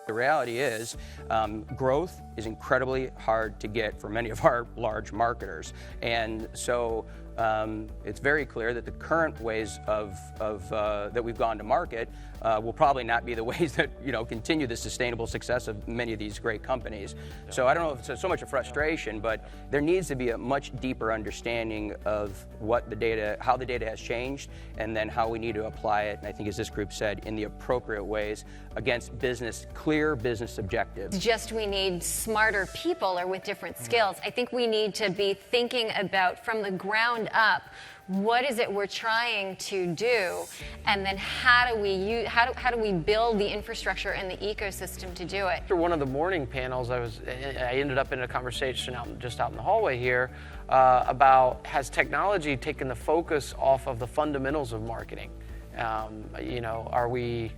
The reality is growth is incredibly hard to get for many of our large marketers. And so it's very clear that the current ways that we've gone to market will probably not be the ways that continue the sustainable success of many of these great companies. So I don't know if it's so much a frustration, but there needs to be a much deeper understanding of what the data, how the data has changed, and then how we need to apply it. And I think, as this group said, in the appropriate ways against clear business objectives. Just we need smarter people or with different skills. I think we need to be thinking about from the ground up, what is it we're trying to do, and then how do we build the infrastructure and the ecosystem to do it? After one of the morning panels, I ended up in a conversation just out in the hallway here about, has technology taken the focus off of the fundamentals of marketing? Are we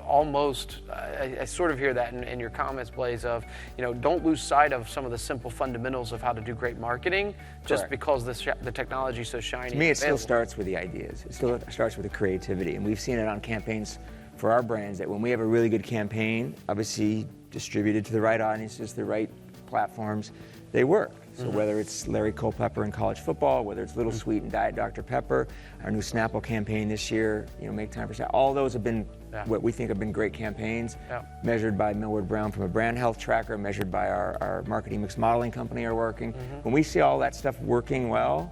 almost, I sort of hear that in your comments, Blaze, of, don't lose sight of some of the simple fundamentals of how to do great marketing just because the technology is so shiny. To me, it still starts with the ideas. It still starts with the creativity. And we've seen it on campaigns for our brands, that when we have a really good campaign, obviously distributed to the right audiences, the right platforms, they work. So whether it's Larry Culpepper in college football, whether it's Little Sweet and Diet Dr. Pepper, our new Snapple campaign this year, Make Time for Snapple, all those have been what we think have been great campaigns, measured by Millward Brown from a brand health tracker, measured by our marketing mix modeling company are working. When we see all that stuff working well,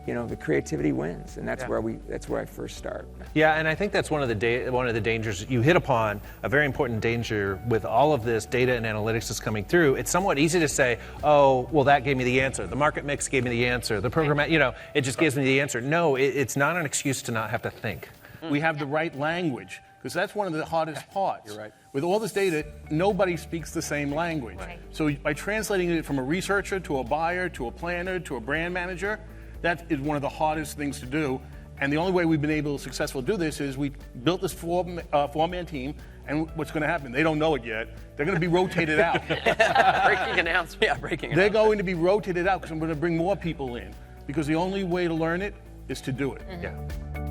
the creativity wins, and that's where I first start. Yeah, and I think that's one of the dangers you hit upon, a very important danger with all of this data and analytics that's coming through. It's somewhat easy to say, oh, well, that gave me the answer. The market mix gave me the answer. The program, it just gives me the answer. No, it's not an excuse to not have to think. We have the right language, because that's one of the hardest parts. You're right. With all this data, nobody speaks the same language. Right. So by translating it from a researcher to a buyer to a planner to a brand manager, that is one of the hardest things to do. And the only way we've been able to successfully do this is we built this four-man team, and what's going to happen? They don't know it yet. They're going to be rotated out. Breaking announcement. Yeah, breaking They're announcement. going to be rotated out because I'm going to bring more people in, because the only way to learn it is to do it. Yeah.